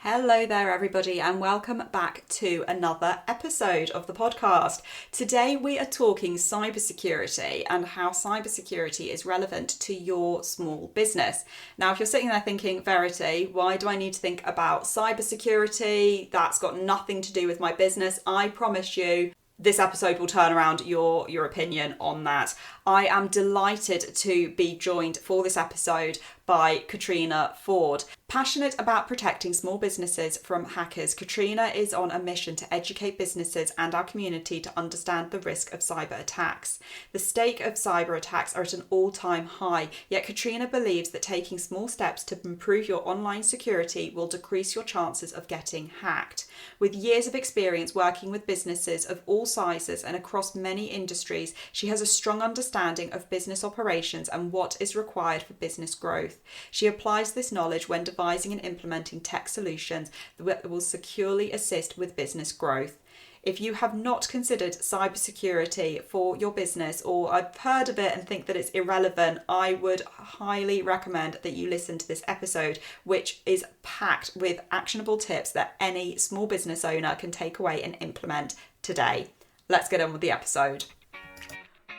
Hello there, everybody, and welcome back to another episode of the podcast. Today, we are talking cybersecurity and how cybersecurity is relevant to your small business. Now, if you're sitting there thinking, Verity, why do I need to think about cybersecurity? That's got nothing to do with my business. I promise you, this episode will turn around your opinion on that. I am delighted to be joined for this episode by Caitriona Forde. Passionate about protecting small businesses from hackers, Caitriona is on a mission to educate businesses and our community to understand the risk of cyber attacks. The stake of cyber attacks are at an all-time high, yet Caitriona believes that taking small steps to improve your online security will decrease your chances of getting hacked. With years of experience working with businesses of all sizes and across many industries, she has a strong understanding of business operations and what is required for business growth. She applies this knowledge when devising and implementing tech solutions that will securely assist with business growth. If you have not considered cybersecurity for your business or have heard of it and think that it's irrelevant, I would highly recommend that you listen to this episode, which is packed with actionable tips that any small business owner can take away and implement today. Let's get on with the episode.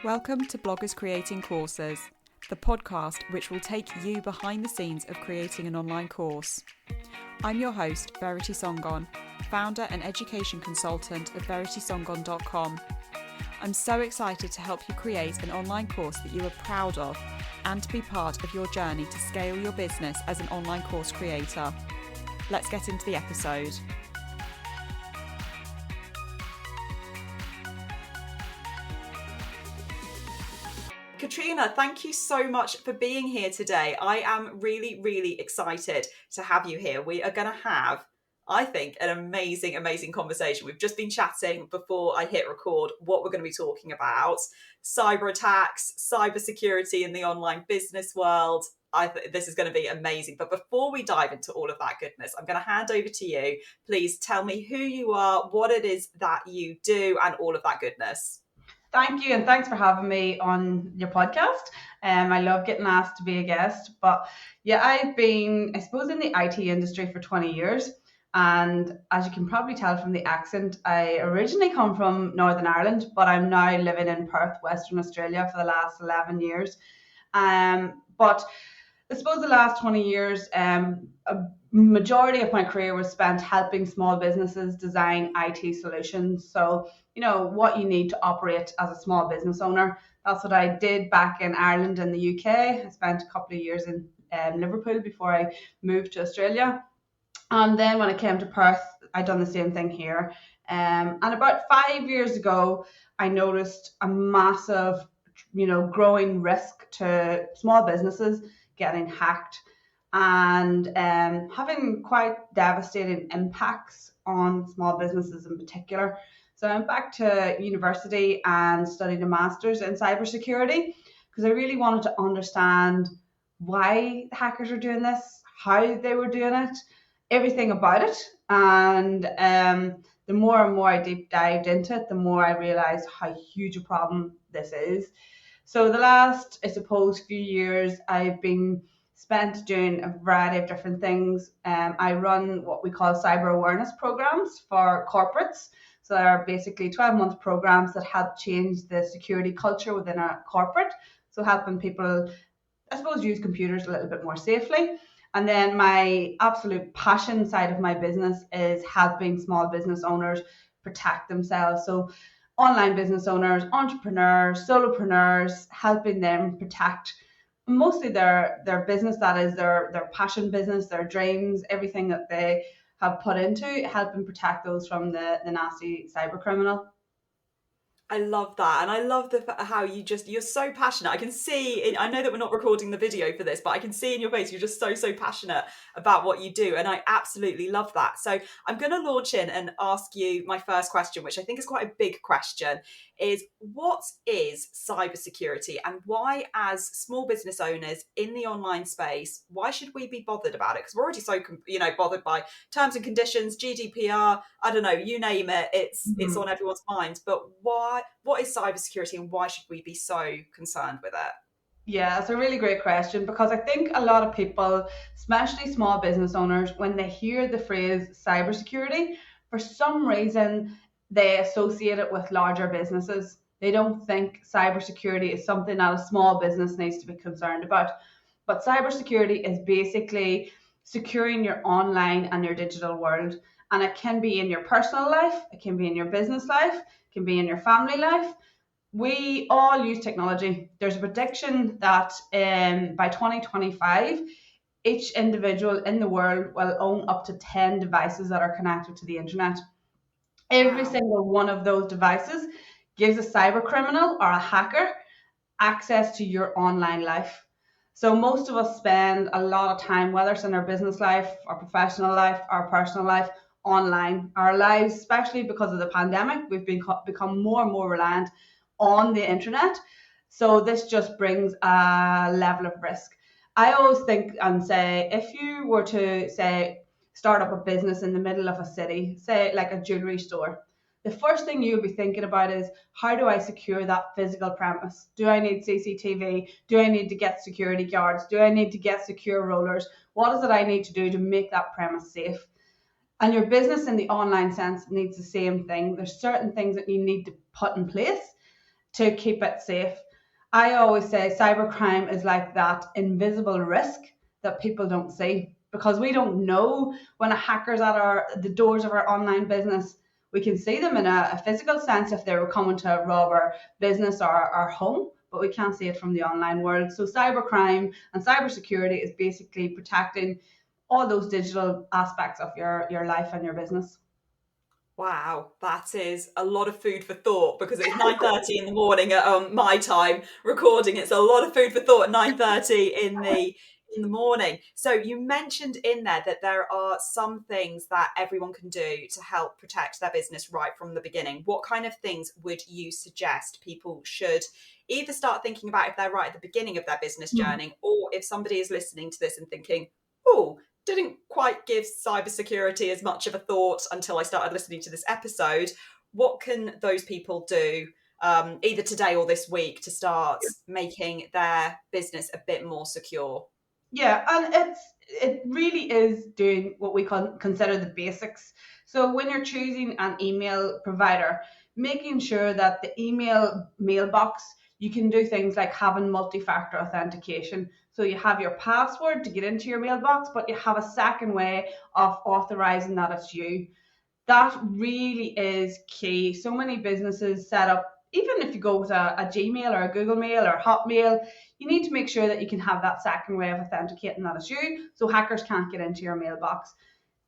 Welcome to Bloggers Creating Courses, the podcast which will take you behind the scenes of creating an online course. I'm your host, Verity Songon, founder and education consultant at veritysongon.com. I'm so excited to help you create an online course that you are proud of and to be part of your journey to scale your business as an online course creator. Let's get into the episode. Caitriona, thank you so much for being here today. I am really excited to have you here. We are going to have, I think, an amazing conversation. We've just been chatting before I hit record what we're going to be talking about. Cyber attacks, cybersecurity in the online business world. This is going to be amazing. But before we dive into all of that goodness, I'm going to hand over to you. Please tell me who you are, what it is that you do, and all of that goodness. Thank you, and thanks for having me on your podcast. I love getting asked to be a guest, but yeah, I've been, I suppose, in the IT industry for 20 years. And as you can probably tell from the accent, I originally come from Northern Ireland, but I'm now living in Perth, Western Australia for the last 11 years. But I suppose the last 20 years, a majority of my career was spent helping small businesses design IT solutions. So, you know, what you need to operate as a small business owner. That's what I did back in Ireland and the UK. I spent a couple of years in Liverpool before I moved to Australia. And then when I came to Perth, I done the same thing here. And about 5 years ago, I noticed a massive, growing risk to small businesses getting hacked and having quite devastating impacts on small businesses in particular. So I went back to university and studied a master's in cybersecurity because I really wanted to understand why the hackers are doing this, how they were doing it, everything about it. And the more and more I deep dived into it, the more I realized how huge a problem this is. So the last, I suppose, few years, I've been spent doing a variety of different things. I run what we call cyber awareness programs for corporates. So they're basically 12-month programs that help change the security culture within a corporate. So helping people, I suppose, use computers a little bit more safely. And then my absolute passion side of my business is helping small business owners protect themselves. So online business owners, entrepreneurs, solopreneurs, helping them protect mostly their business, that is their passion business, their dreams, everything that they have put into, helping protect those from the nasty cyber criminal. I love that. And I love how you're so passionate. I can see, I know that we're not recording the video for this, but I can see in your face, you're just so passionate about what you do. And I absolutely love that. So I'm going to launch in and ask you my first question, which I think is quite a big question, is what is cybersecurity and why, as small business owners in the online space, why should we be bothered about it? Because we're already so, bothered by terms and conditions, GDPR, I don't know, you name it, it's on everyone's minds. But what is cybersecurity and why should we be so concerned with it? Yeah, it's a really great question because I think a lot of people, especially small business owners, when they hear the phrase cybersecurity, for some reason they associate it with larger businesses. They don't think cybersecurity is something that a small business needs to be concerned about. But cybersecurity is basically securing your online and your digital world. And it can be in your personal life, it can be in your business life, it can be in your family life. We all use technology. There's a prediction that by 2025, each individual in the world will own up to 10 devices that are connected to the internet. Every Wow. single one of those devices gives a cyber criminal or a hacker access to your online life. So most of us spend a lot of time, whether it's in our business life, our professional life, our personal life, online. Our lives, especially because of the pandemic, become more and more reliant on the internet. So this just brings a level of risk. I always think and say, if you were to say start up a business in the middle of a city, say like a jewelry store, the first thing you'll be thinking about is, how do I secure that physical premise? Do I need CCTV? Do I need to get security guards? Do I need to get secure rollers? What is it I need to do to make that premise safe? And your business in the online sense needs the same thing. There's certain things that you need to put in place to keep it safe. I always say cybercrime is like that invisible risk that people don't see, because we don't know when a hacker's at the doors of our online business. We can see them in a physical sense if they were coming to rob our business or our home, but we can't see it from the online world. So cybercrime and cybersecurity is basically protecting all those digital aspects of your life and your business. Wow, that is a lot of food for thought, because it's 9:30 in the morning at my time recording. It's a lot of food for thought at 9:30 in the morning. So you mentioned in there that there are some things that everyone can do to help protect their business right from the beginning. What kind of things would you suggest people should either start thinking about if they're right at the beginning of their business journey, or if somebody is listening to this and thinking, oh, didn't quite give cybersecurity as much of a thought until I started listening to this episode. What can those people do either today or this week to start making their business a bit more secure? Yeah, and it really is doing what we consider the basics. So when you're choosing an email provider, making sure that the email mailbox, you can do things like having multi-factor authentication. So you have your password to get into your mailbox, but you have a second way of authorizing that it's you. That really is key. So many businesses set up, even if you go with a Gmail or a Google Mail or Hotmail, you need to make sure that you can have that second way of authenticating that it's you, so hackers can't get into your mailbox.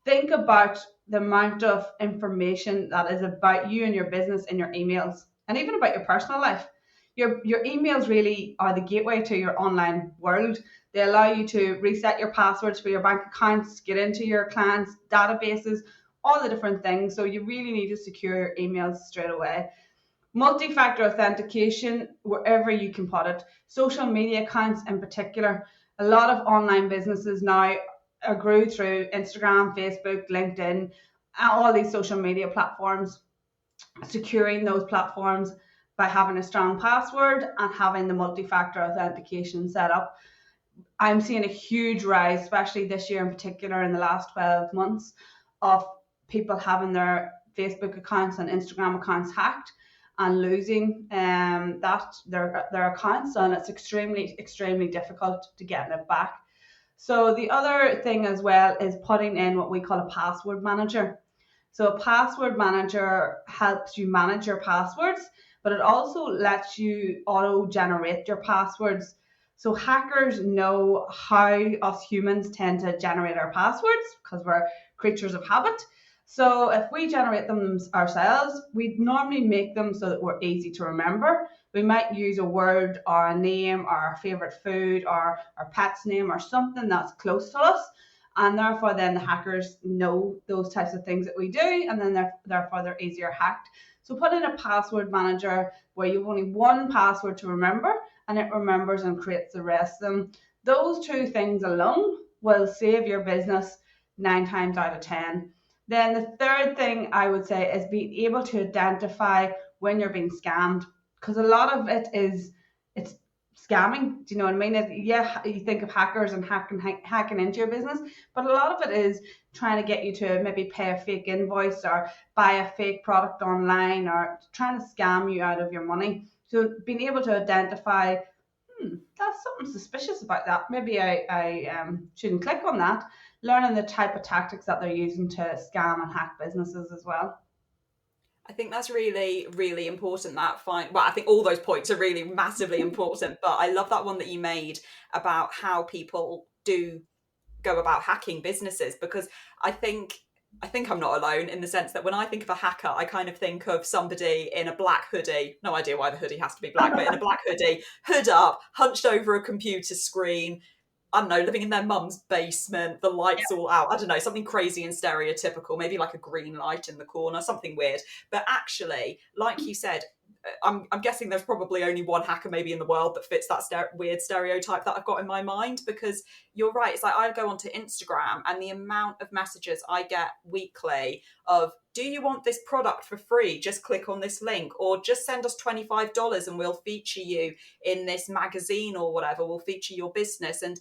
Think about the amount of information that is about you and your business in your emails, and even about your personal life. Your emails really are the gateway to your online world. They allow you to reset your passwords for your bank accounts, get into your clients' databases, all the different things. So you really need to secure your emails straight away. Multi-factor authentication, wherever you can put it. Social media accounts in particular. A lot of online businesses now grew through Instagram, Facebook, LinkedIn, all these social media platforms. Securing those platforms by having a strong password and having the multi-factor authentication set up. I'm seeing a huge rise, especially this year in particular, in the last 12 months, of people having their Facebook accounts and Instagram accounts hacked and losing their accounts, and it's extremely difficult to get it back. So the other thing as well is putting in what we call a password manager. So a password manager helps you manage your passwords, but it also lets you auto generate your passwords. So hackers know how us humans tend to generate our passwords because we're creatures of habit. So if we generate them ourselves, we normally make them so that we're easy to remember. We might use a word or a name or our favorite food or our pet's name or something that's close to us. And therefore then the hackers know those types of things that we do, and then therefore they're easier hacked. So put in a password manager where you've only one password to remember, and it remembers and creates the rest of them. Those two things alone will save your business 9 times out of 10. Then the third thing I would say is being able to identify when you're being scammed, because a lot of it is, it's scamming. Do you know what I mean? Yeah, you think of hackers and hacking into your business, but a lot of it is trying to get you to maybe pay a fake invoice or buy a fake product online, or trying to scam you out of your money. So being able to identify, that's something suspicious about that. Maybe I shouldn't click on that. Learning the type of tactics that they're using to scam and hack businesses as well. I think that's really, really important. I think all those points are really massively important, but I love that one that you made about how people do go about hacking businesses, because I think I'm not alone in the sense that when I think of a hacker, I kind of think of somebody in a black hoodie. No idea why the hoodie has to be black, but in a black hoodie, hood up, hunched over a computer screen, I don't know, living in their mum's basement, the lights all out. I don't know, something crazy and stereotypical, maybe like a green light in the corner, something weird. But actually, like you said, I'm guessing there's probably only one hacker maybe in the world that fits that weird stereotype that I've got in my mind, because you're right. It's like I go onto Instagram and the amount of messages I get weekly of, do you want this product for free? Just click on this link, or just send us $25 and we'll feature you in this magazine or whatever. We'll feature your business. And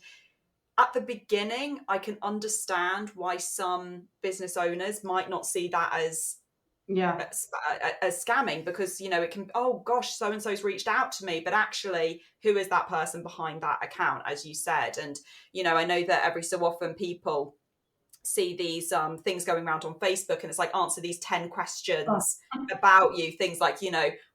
at the beginning, I can understand why some business owners might not see that as scamming, because it can, oh gosh, so and so's reached out to me, but actually, who is that person behind that account, as you said? And I know that every so often people see these things going around on Facebook, and it's like, answer these 10 questions about you, things like,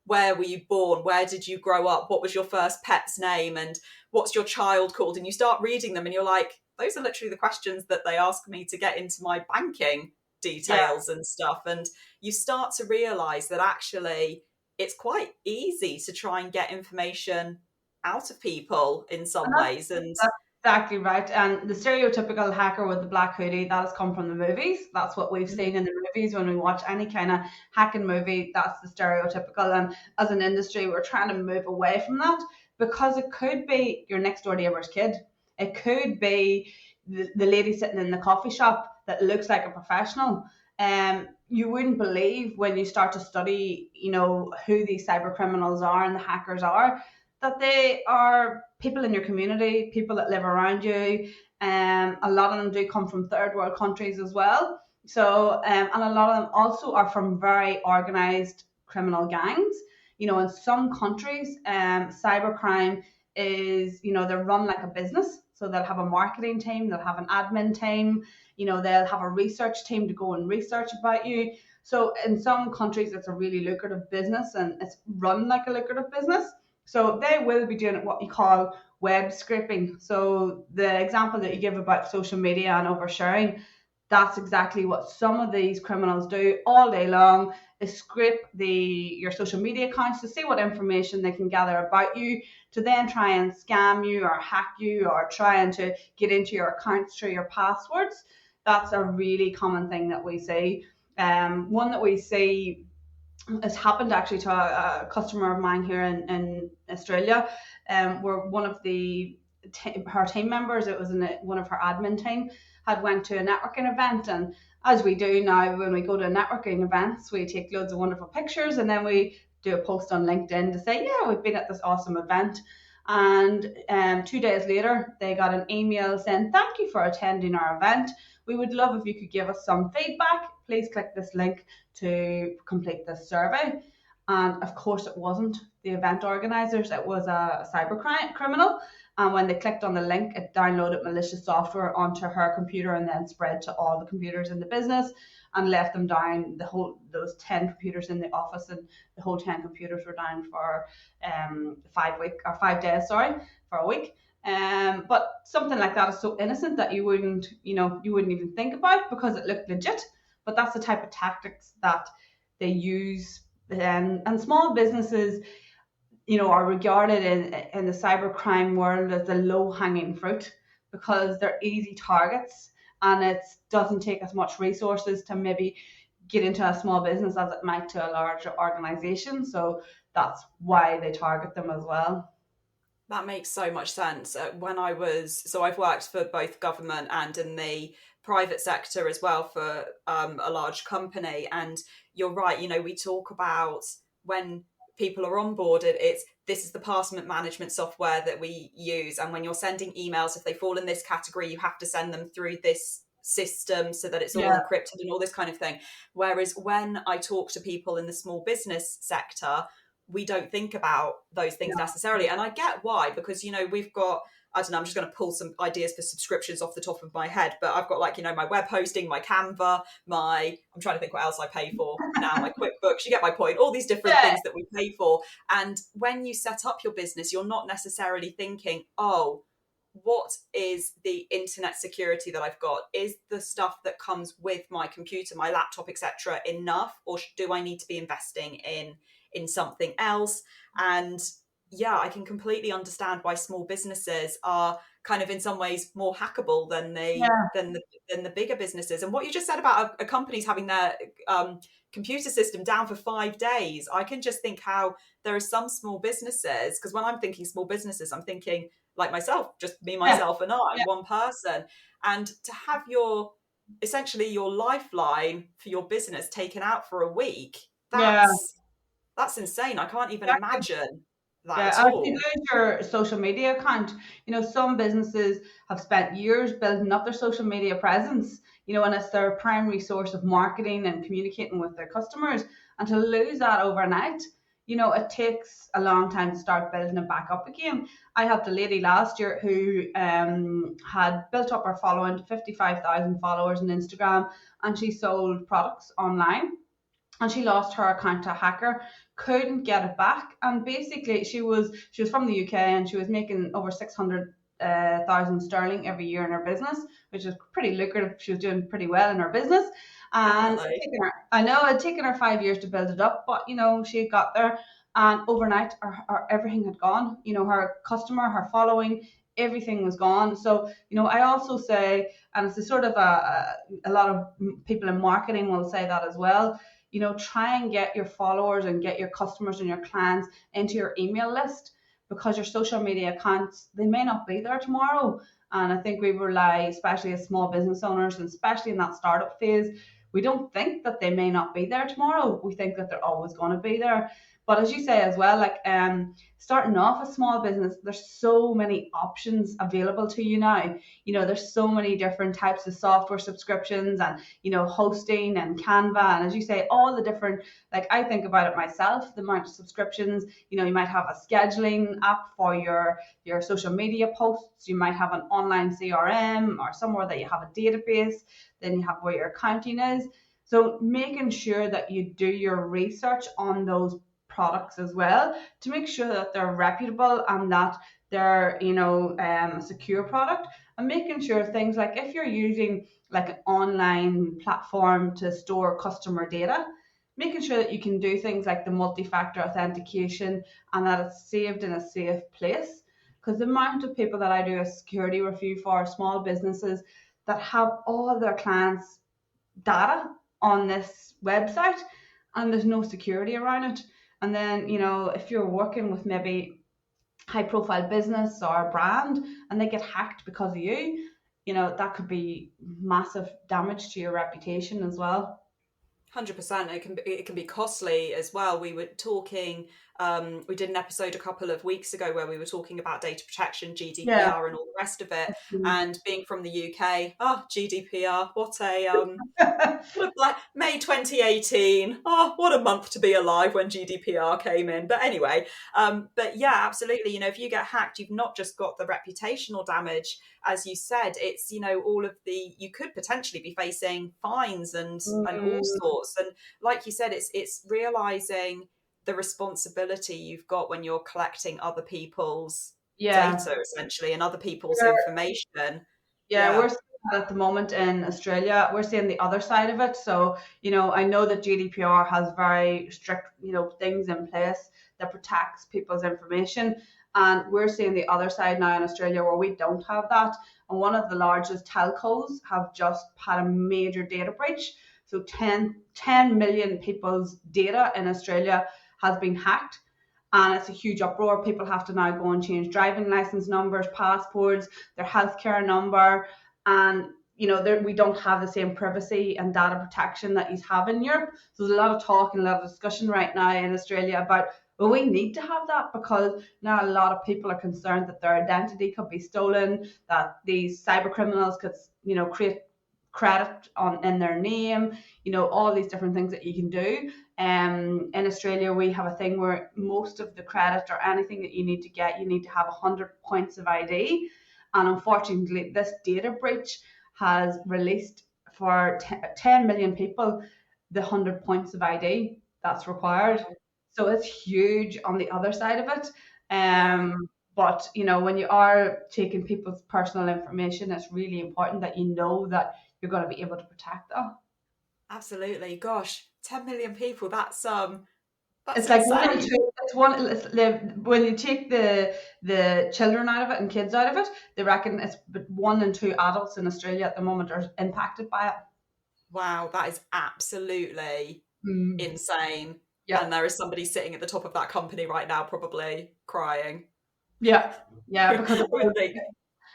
where were you born, where did you grow up, what was your first pet's name, and what's your child called? And you start reading them and you're like, those are literally the questions that they ask me to get into my banking details and stuff. And you start to realize that actually it's quite easy to try and get information out of people in some ways. And that's exactly right. And the stereotypical hacker with the black hoodie, that has come from the movies. That's what we've seen in the movies when we watch any kind of hacking movie. That's the stereotypical. And as an industry, we're trying to move away from that, because it could be your next door neighbor's kid. It could be the lady sitting in the coffee shop that looks like a professional. You wouldn't believe, when you start to study, who these cyber criminals are and the hackers are, that they are people in your community, people that live around you. A lot of them do come from third world countries as well. So, and a lot of them also are from very organized criminal gangs. In some countries, cybercrime is, they're run like a business. So they'll have a marketing team, they'll have an admin team, they'll have a research team to go and research about you. So in some countries, it's a really lucrative business, and it's run like a lucrative business. So they will be doing what you call web scraping. So the example that you give about social media and oversharing, that's exactly what some of these criminals do all day long, is scrape your social media accounts to see what information they can gather about you, to then try and scam you or hack you, or trying to get into your accounts through your passwords. That's a really common thing that we see. One that we see, it's happened actually to a customer of mine here in Australia, where one of her team members, it was one of her admin team, had went to a networking event. And as we do now, when we go to networking events, we take loads of wonderful pictures, and then we do a post on LinkedIn to say, yeah, we've been at this awesome event. And 2 days later, they got an email saying, thank you for attending our event. We would love if you could give us some feedback. Please click this link to complete this survey. And of course, it wasn't the event organizers, it was a cyber criminal. And when they clicked on the link, it downloaded malicious software onto her computer and then spread to all the computers in the business, and left them down, those 10 computers in the office, and the whole 10 computers were down for 5 days, for a week. But something like that is so innocent that you wouldn't even think about, because it looked legit. But that's the type of tactics that they use. And small businesses, are regarded in the cybercrime world as the low-hanging fruit, because they're easy targets, and it doesn't take as much resources to maybe get into a small business as it might to a larger organization. So that's why they target them as well. That makes so much sense. I've worked for both government and in the private sector as well for a large company. And you're right, we talk about when people are onboarded, it's this is the password management software that we use, and when you're sending emails, if they fall in this category, you have to send them through this system so that it's all Yeah. encrypted and all this kind of thing. Whereas when I talk to people in the small business sector, we don't think about those things necessarily. And I get why, because, you know, we've got, I don't know, I'm just going to pull some ideas for subscriptions off the top of my head, but I've got, like, you know, my web hosting, my Canva, I'm trying to think what else I pay for now, my QuickBooks, you get my point, all these different things that we pay for. And when you set up your business, you're not necessarily thinking, oh, what is the internet security that I've got? Is the stuff that comes with my computer, my laptop, etc., enough, or do I need to be investing in something else? And yeah, I can completely understand why small businesses are kind of in some ways more hackable than the bigger businesses. And what you just said about a company's having their computer system down for 5 days, I can just think how there are some small businesses, because when I'm thinking small businesses, I'm thinking like myself, just me, myself, and I, one person. And to have essentially your lifeline for your business taken out for a week, that's insane. I can't even imagine that at Or if all. you lose your social media account, you know, some businesses have spent years building up their social media presence, you know, and it's their primary source of marketing and communicating with their customers. And to lose that overnight, you know, it takes a long time to start building it back up again. I helped a lady last year who had built up her following to 55,000 followers on Instagram, and she sold products online, and she lost her account to a hacker, couldn't get it back. And basically she was from the UK, and she was making over 600,000 sterling every year in her business, which is pretty lucrative. She was doing pretty well in her business, and it'd taken her 5 years to build it up, but you know, she got there, and overnight everything had gone. You know, her customer, her following, everything was gone. So, you know, I also say, and it's a sort of a lot of people in marketing will say that as well, you know, try and get your followers and get your customers and your clients into your email list, because your social media accounts, they may not be there tomorrow. And I think we rely, especially as small business owners, and especially in that startup phase, we don't think that they may not be there tomorrow. We think that they're always going to be there. But as you say as well, like starting off a small business, there's so many options available to you now. You know, there's so many different types of software subscriptions, and, you know, hosting and Canva. And as you say, all the different, like, I think about it myself, the amount of subscriptions. You know, you might have a scheduling app for your social media posts. You might have an online CRM, or somewhere that you have a database. Then you have where your accounting is. So making sure that you do your research on those products as well, to make sure that they're reputable and that they're, you know, a secure product. And making sure things like, if you're using like an online platform to store customer data, making sure that you can do things like the multi-factor authentication, and that it's saved in a safe place. Because the amount of people that I do a security review for, small businesses that have all their clients' data on this website, and there's no security around it. And then, you know, if you're working with maybe high profile business or brand, and they get hacked because of you, you know, that could be massive damage to your reputation as well. 100%. It can be costly as well. We were talking, we did an episode a couple of weeks ago where we were talking about data protection, GDPR, and all the rest of it. And being from the UK, GDPR, what like May 2018. Oh, what a month to be alive when GDPR came in. But anyway, but yeah, absolutely. You know, if you get hacked, you've not just got the reputational damage, as you said. It's, you know, you could potentially be facing fines and all sorts. And like you said, it's realizing the responsibility you've got when you're collecting other people's data, essentially, and other people's information. We're seeing that at the moment in Australia. We're seeing the other side of it. So, you know, I know that GDPR has very strict, you know, things in place that protects people's information. And we're seeing the other side now in Australia, where we don't have that. And one of the largest telcos have just had a major data breach. So 10 million people's data in Australia has been hacked. And it's a huge uproar. People have to now go and change driving license numbers, passports, their healthcare number. And, you know, we don't have the same privacy and data protection that you have in Europe. So there's a lot of talk and a lot of discussion right now in Australia about Well, we need to have that because now a lot of people are concerned that their identity could be stolen, that these cyber criminals could, create credit in their name, all these different things that you can do. In Australia, we have a thing where most of the credit or anything that you need to get, you need to have 100 points of ID. And unfortunately, this data breach has released for 10 million people the 100 points of ID that's required. So it's huge on the other side of it. Yeah. But when you are taking people's personal information, it's really important that you know that you're going to be able to protect that. Absolutely. Gosh, 10 million people. That's It's like one in insane. two. It's one. When you take the children out of it and kids out of it, they reckon it's 1 in 2 adults in Australia at the moment are impacted by it. Wow, that is absolutely Mm. insane. Yeah. And there is somebody sitting at the top of that company right now, probably crying. Yeah, yeah, because it With was, the,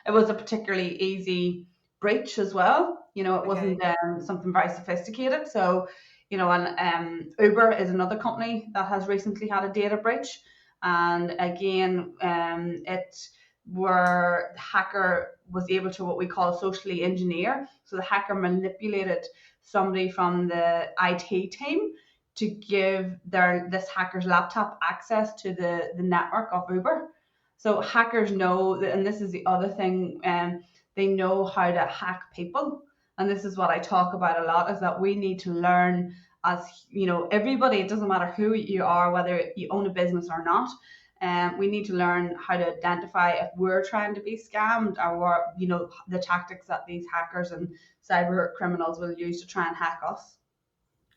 it was a particularly easy breach as well. It okay. wasn't something very sophisticated. So, and Uber is another company that has recently had a data breach, and again, it where the hacker was able to what we call socially engineer. So the hacker manipulated somebody from the IT team to give this hacker's laptop access to the network of Uber. So hackers know that, and this is the other thing, they know how to hack people. And this is what I talk about a lot, is that we need to learn, as everybody, it doesn't matter who you are, whether you own a business or not. We need to learn how to identify if we're trying to be scammed, or the tactics that these hackers and cyber criminals will use to try and hack us.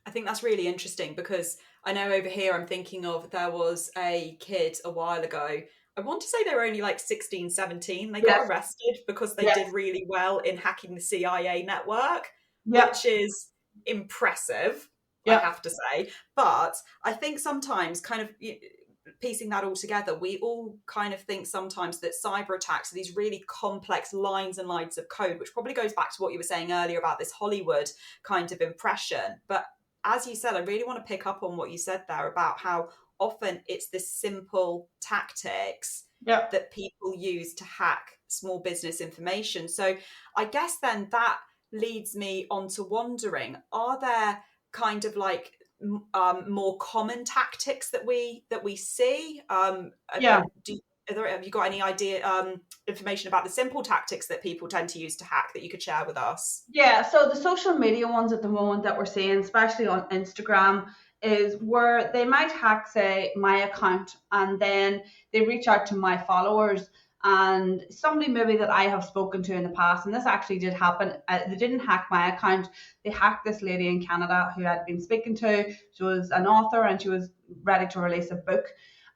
I think that's really interesting because I know over here I'm thinking of there was a kid a while ago. I want to say they were only like 16, 17. They got Yes, arrested because they did yes, really well in hacking the CIA network, yeah, which is impressive, I yeah, have to say. But I think sometimes, kind of piecing that all together, we all kind of think sometimes that cyber attacks are these really complex lines and lines of code, which probably goes back to what you were saying earlier about this Hollywood kind of impression. But as you said, I really want to pick up on what you said there about how often it's this simple tactics yeah. that people use to hack small business information. So I guess then that leads me on to wondering, are there kind of like more common tactics that we see? Yeah. Have you got any idea, information about the simple tactics that people tend to use to hack that you could share with us? Yeah, so the social media ones at the moment that we're seeing, especially on Instagram, is where they might hack, say, my account, and then they reach out to my followers and somebody maybe that I have spoken to in the past. And this actually did happen. They didn't hack my account. They hacked this lady in Canada who I'd been speaking to. She was an author and she was ready to release a book.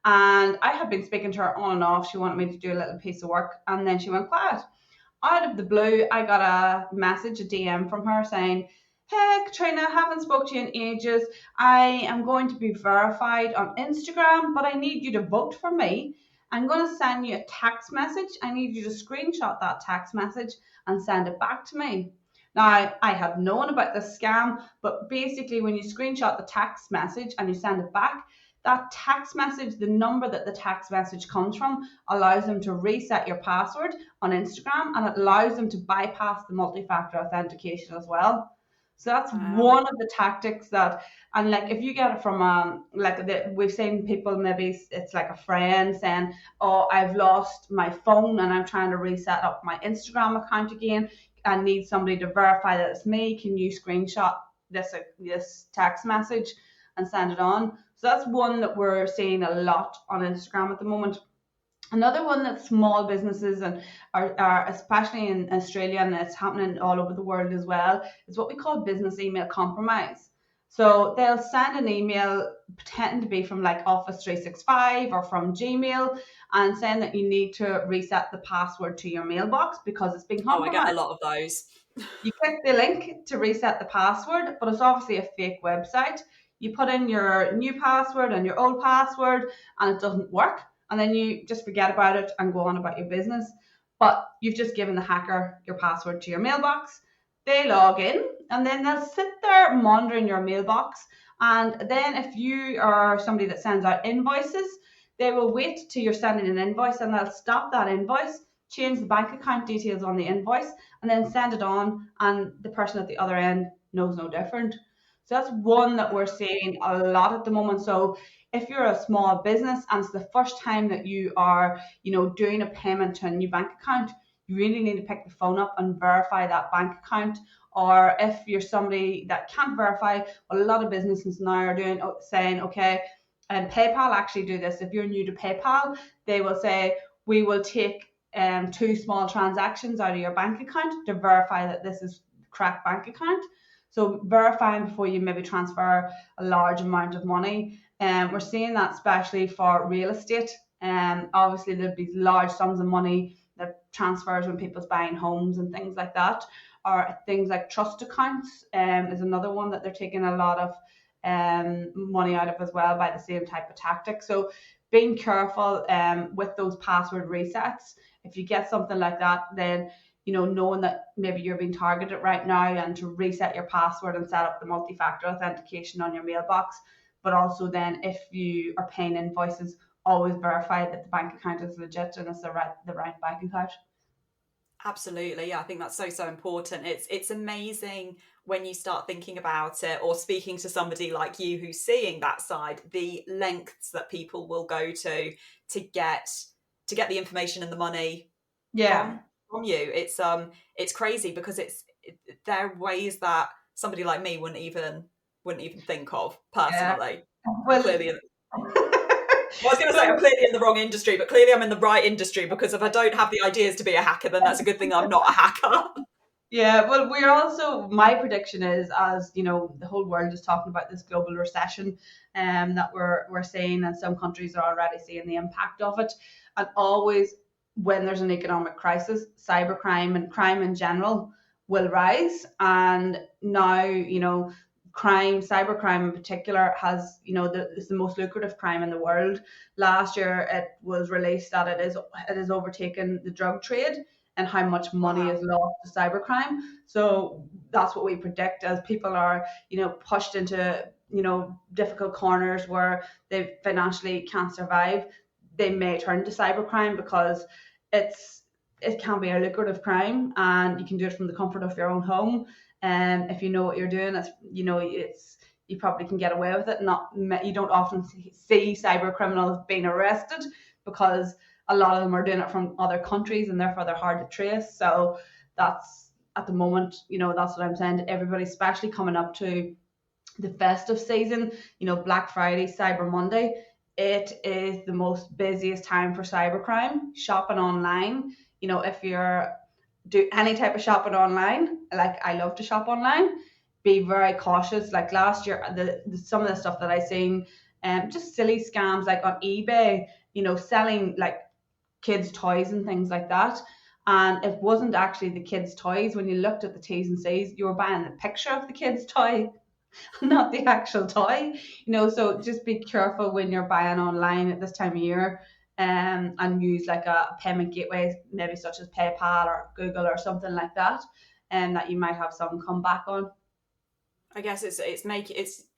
And I had been speaking to her on and off. She wanted me to do a little piece of work, and then she went quiet. Out of the blue, I got a message, a DM from her saying, "Hey, Caitriona, I haven't spoke to you in ages. I am going to be verified on Instagram, but I need you to vote for me. I'm going to send you a text message. I need you to screenshot that text message and send it back to me." Now, I had known about this scam, but basically, when you screenshot the text message and you send it back, that text message, the number that the text message comes from, allows them to reset your password on Instagram, and it allows them to bypass the multi-factor authentication as well. So that's Wow. one of the tactics that, and like if you get it from we've seen people, maybe it's like a friend saying, "Oh, I've lost my phone and I'm trying to reset up my Instagram account again. I need somebody to verify that it's me. Can you screenshot this text message and send it on?" So that's one that we're seeing a lot on Instagram at the moment. Another one that small businesses and are especially in Australia, and it's happening all over the world as well, is what we call business email compromise. So they'll send an email pretending to be from like Office 365 or from Gmail, and saying that you need to reset the password to your mailbox because it's been Oh, I get a compromised. lot of those. You click the link to reset the password, but it's obviously a fake website. You put in your new password and your old password, and it doesn't work. And then you just forget about it and go on about your business. But you've just given the hacker your password to your mailbox. They log in, and then they'll sit there monitoring your mailbox. And then if you are somebody that sends out invoices, they will wait till you're sending an invoice and they'll stop that invoice, change the bank account details on the invoice, and then send it on, and the person at the other end knows no different. So that's one that we're seeing a lot at the moment. So if you're a small business and it's the first time that you are, doing a payment to a new bank account, you really need to pick the phone up and verify that bank account. Or if you're somebody that can't verify, what a lot of businesses now are doing, saying, okay, and PayPal actually do this. If you're new to PayPal, they will say, we will take 2 small transactions out of your bank account to verify that this is the correct bank account. So verifying before you maybe transfer a large amount of money. We're seeing that especially for real estate. Obviously there'll be large sums of money that transfers when people's buying homes and things like that. Or things like trust accounts is another one that they're taking a lot of money out of as well by the same type of tactic. So being careful with those password resets. If you get something like that, then knowing that maybe you're being targeted right now, and to reset your password and set up the multi-factor authentication on your mailbox. But also then if you are paying invoices, always verify that the bank account is legit and it's the right bank account. Absolutely. Yeah, I think that's so important. It's amazing when you start thinking about it, or speaking to somebody like you who's seeing that side, the lengths that people will go to get the information and the money from you. It's crazy, because there are ways that somebody like me wouldn't even think of personally. Well, clearly I was going to say I'm clearly in the wrong industry, but clearly I'm in the right industry, because if I don't have the ideas to be a hacker, then that's a good thing I'm not a hacker. Yeah, well, we're also, my prediction is, as the whole world is talking about this global recession that we're seeing, and some countries are already seeing the impact of it. And always when there's an economic crisis, cybercrime and crime in general will rise. And now, cybercrime in particular has, it's the most lucrative crime in the world. Last year it was released that it is overtaken the drug trade, and how much money is lost to cybercrime. So that's what we predict, as people are, pushed into, difficult corners where they financially can't survive. They may turn to cybercrime because it can be a lucrative crime, and you can do it from the comfort of your own home. And if you know what you're doing, you probably can get away with it. You don't often see cyber criminals being arrested, because a lot of them are doing it from other countries, and therefore they're hard to trace. So that's, at the moment, that's what I'm saying to everybody, especially coming up to the festive season, Black Friday, Cyber Monday. It is the most busiest time for cybercrime. Shopping online, if you're do any type of shopping online, like I love to shop online, be very cautious. Like last year, some of the stuff that I seen, just silly scams like on eBay, selling like kids' toys and things like that. And it wasn't actually the kids' toys. When you looked at the T's and C's, you were buying the picture of the kid's toy, not the actual toy. So just be careful when you're buying online at this time of year, and use like a payment gateway, maybe such as PayPal or Google or something like that, and that you might have some come back on. I guess it's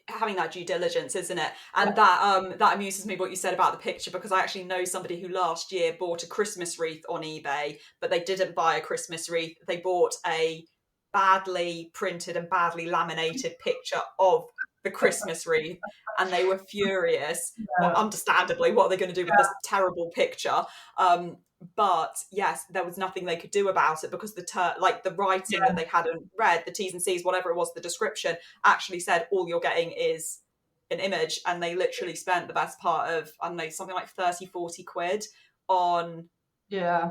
having that due diligence, isn't it? And that amuses me what you said about the picture, because I actually know somebody who last year bought a Christmas wreath on eBay, but they didn't buy a Christmas wreath. They bought a badly printed and badly laminated picture of the Christmas wreath, and they were furious. Well, understandably, what are they going to do with this terrible picture? But yes, there was nothing they could do about it, because the writing that they hadn't read, the T's and C's, whatever it was, the description actually said all you're getting is an image. And they literally spent the best part of, I don't know, something like 30-40 quid on a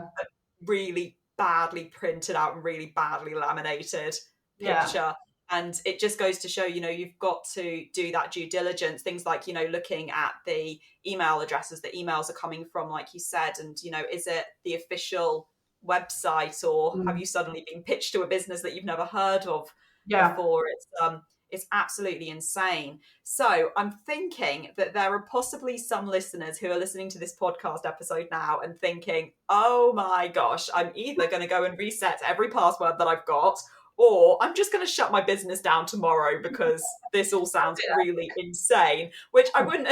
really badly printed out and really badly laminated picture. And it just goes to show, you've got to do that due diligence. Things like, looking at the email addresses that emails are coming from, like you said, and, is it the official website, or have you suddenly been pitched to a business that you've never heard of before? It's absolutely insane. So I'm thinking that there are possibly some listeners who are listening to this podcast episode now and thinking, oh my gosh, I'm either going to go and reset every password that I've got, or I'm just going to shut my business down tomorrow because this all sounds really insane, which I wouldn't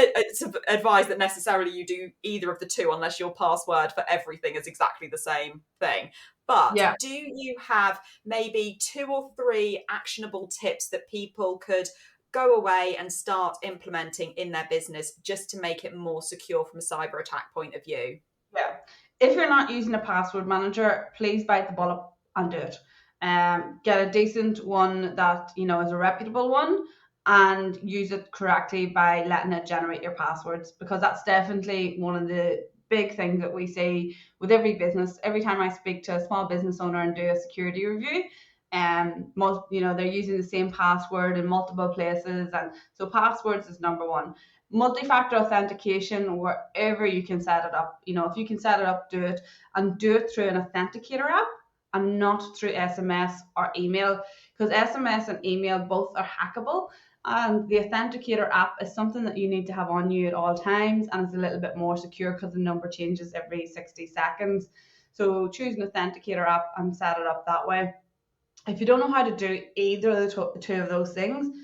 advise that necessarily you do either of the two unless your password for everything is exactly the same thing. But Yeah. do you have maybe 2 or 3 actionable tips that people could go away and start implementing in their business just to make it more secure from a cyber attack point of view? Yeah. If you're not using a password manager, please bite the bullet and do it. Get a decent one that is a reputable one, and use it correctly by letting it generate your passwords, because that's definitely one of the big things that we see with every business. Every time I speak to a small business owner and do a security review, most they're using the same password in multiple places, and so passwords is number one. Multi-factor authentication, wherever you can set it up. If you can set it up, do it, and do it through an authenticator app and not through SMS or email, because SMS and email both are hackable. And the authenticator app is something that you need to have on you at all times, and it's a little bit more secure because the number changes every 60 seconds. So choose an authenticator app and set it up that way. If you don't know how to do either of the two of those things,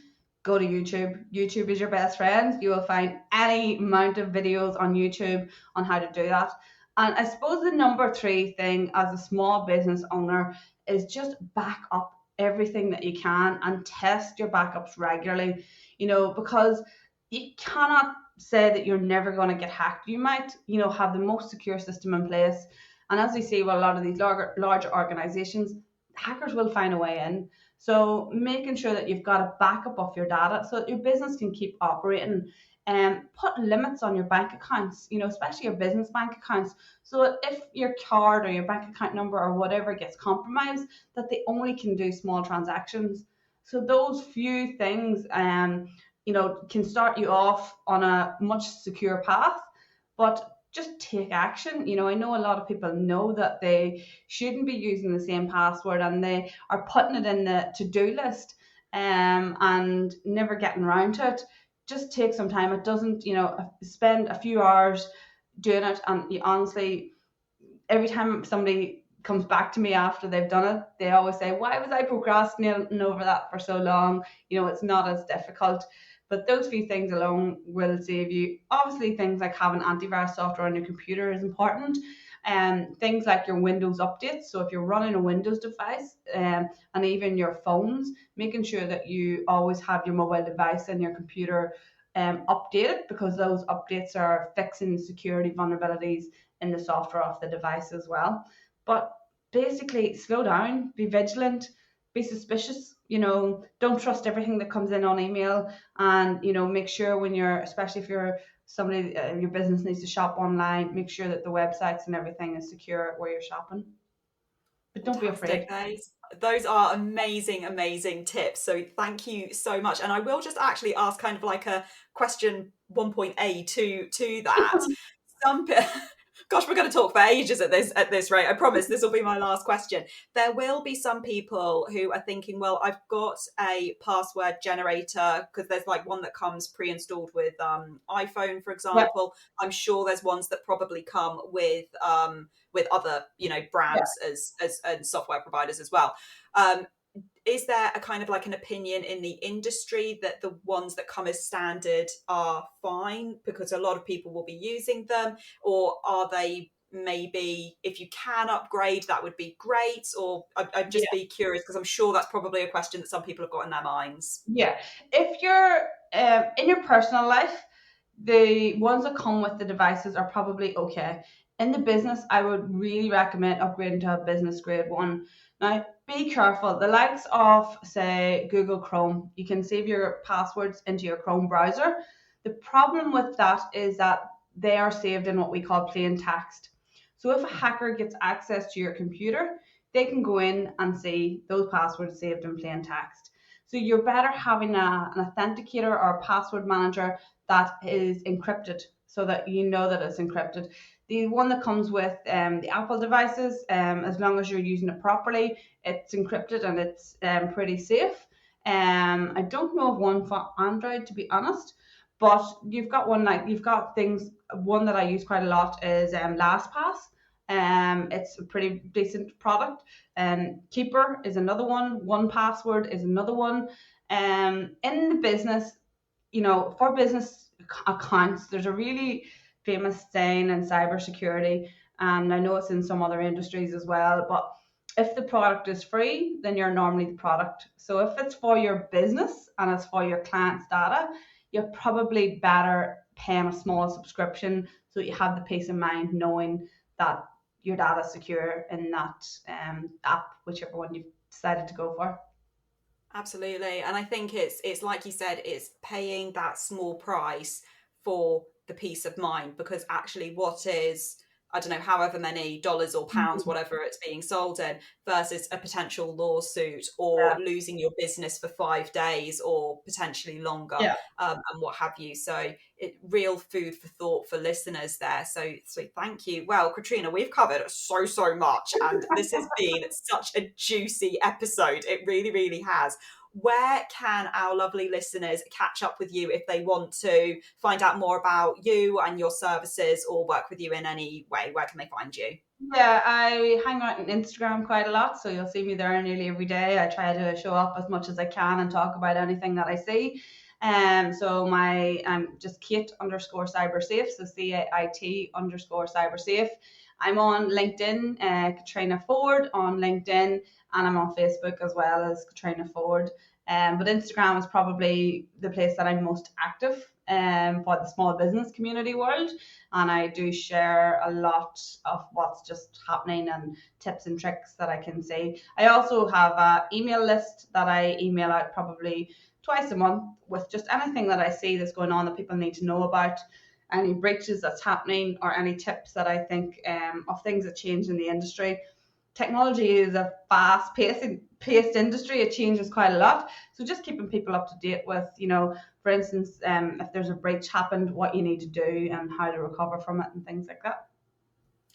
go to YouTube. YouTube is your best friend. You will find any amount of videos on YouTube on how to do that. And I suppose the number 3 thing as a small business owner is just back up everything that you can and test your backups regularly, because you cannot say that you're never going to get hacked. You might, have the most secure system in place. And as we see with a lot of these larger organizations, hackers will find a way in. So making sure that you've got a backup of your data so that your business can keep operating, and put limits on your bank accounts, especially your business bank accounts, so that if your card or your bank account number or whatever gets compromised, that they only can do small transactions. So those few things, can start you off on a much secure path, but just take action. I know a lot of people know that they shouldn't be using the same password, and they are putting it in the to-do list, and never getting around to it. Just take some time. It doesn't, spend a few hours doing it, and you honestly, every time somebody comes back to me after they've done it, they always say, why was I procrastinating over that for so long? It's not as difficult. But those few things alone will save you. Obviously, things like having antivirus software on your computer is important. And things like your Windows updates. So if you're running a Windows device, and even your phones, making sure that you always have your mobile device and your computer updated, because those updates are fixing security vulnerabilities in the software of the device as well. But basically, slow down, be vigilant, be suspicious. Don't trust everything that comes in on email, and make sure when especially if you're somebody, your business needs to shop online, make sure that the websites and everything is secure where you're shopping. But don't be afraid. Those are amazing tips. So thank you so much. And I will just actually ask kind of like a question 1.A to that. Gosh, we're going to talk for ages at this rate. I promise this will be my last question. There will be some people who are thinking, well, I've got a password generator, because there's like one that comes pre-installed with iPhone, for example. I'm sure there's ones that probably come with other brands as and software providers as well. Is there a kind of like an opinion in the industry that the ones that come as standard are fine because a lot of people will be using them, or are they maybe, if you can upgrade, that would be great? Or I'd just be curious, because I'm sure that's probably a question that some people have got in their minds. Yeah, if you're in your personal life, the ones that come with the devices are probably okay. In the business, I would really recommend upgrading to a business grade one. Now, be careful. The likes of, say, Google Chrome, you can save your passwords into your Chrome browser. The problem with that is that they are saved in what we call plain text. So if a hacker gets access to your computer, they can go in and see those passwords saved in plain text. So you're better having an authenticator or a password manager that is encrypted, so that you know that it's encrypted. The one that comes with the Apple devices, as long as you're using it properly, it's encrypted and it's pretty safe. I don't know of one for Android, to be honest, but you've got one, like you've got things. One that I use quite a lot is LastPass. It's a pretty decent product. Keeper is another one. 1Password is another one. In the business, for business accounts, there's a really famous saying in cybersecurity, and I know it's in some other industries as well, but if the product is free, then you're normally the product. So if it's for your business and it's for your client's data, you're probably better paying a small subscription so you have the peace of mind knowing that your data is secure in that app, whichever one you've decided to go for. Absolutely. And I think it's like you said, it's paying that small price for the peace of mind, because actually what is, I don't know, however many dollars or pounds, whatever it's being sold in, versus a potential lawsuit or Yeah. losing your business for 5 days or potentially longer, Yeah. and what have you. So real food for thought for listeners there. So thank you. Well, Caitriona, we've covered so much, and this has been such a juicy episode. It really, really has. Where can our lovely listeners catch up with you if they want to find out more about you and your services or work with you in any way? Where can they find you? Yeah, I hang out on Instagram quite a lot, so you'll see me there nearly every day. I try to show up as much as I can and talk about anything that I see. So I'm just Kate_cybersafe, so CAIT_cybersafe. I'm on LinkedIn, Caitriona Forde on LinkedIn, and I'm on Facebook as well as Caitriona Forde. But Instagram is probably the place that I'm most active for the small business community world. And I do share a lot of what's just happening and tips and tricks that I can see. I also have an email list that I email out probably twice a month with just anything that I see that's going on that people need to know about, any breaches that's happening, or any tips that I think of things that change in the industry. Technology is a fast-paced industry. It changes quite a lot. So just keeping people up to date with, for instance, if there's a breach happened, what you need to do and how to recover from it and things like that.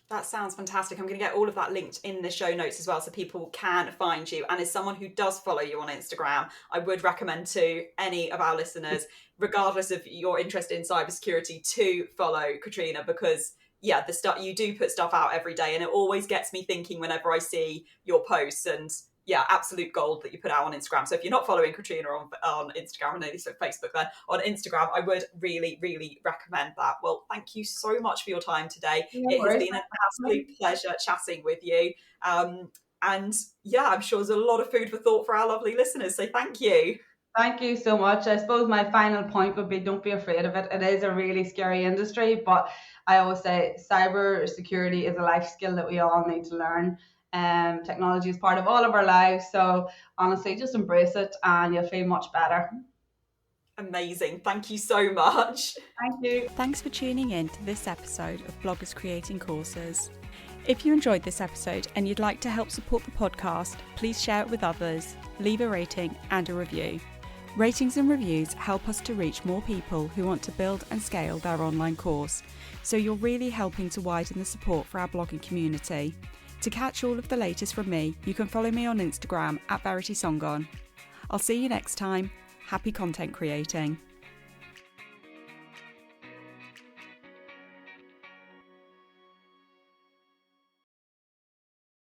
That sounds fantastic. I'm going to get all of that linked in the show notes as well, so people can find you. And as someone who does follow you on Instagram, I would recommend to any of our listeners, regardless of your interest in cybersecurity, to follow Caitriona, because the stuff you do put stuff out every day, and it always gets me thinking whenever I see your posts. And absolute gold that you put out on Instagram. So if you're not following Caitriona on Instagram, and at Facebook, then on Instagram, I would really, really recommend that. Well, thank you so much for your time today. It has been an absolute pleasure chatting with you. And I'm sure there's a lot of food for thought for our lovely listeners. So thank you. Thank you so much. I suppose my final point would be, don't be afraid of it. It is a really scary industry, but I always say cybersecurity is a life skill that we all need to learn. Technology is part of all of our lives. So honestly, just embrace it and you'll feel much better. Amazing. Thank you so much. Thank you. Thanks for tuning in to this episode of Bloggers Creating Courses. If you enjoyed this episode and you'd like to help support the podcast, please share it with others, leave a rating and a review. Ratings and reviews help us to reach more people who want to build and scale their online course. So you're really helping to widen the support for our blogging community. To catch all of the latest from me, you can follow me on Instagram @VeritySongon. I'll see you next time. Happy content creating.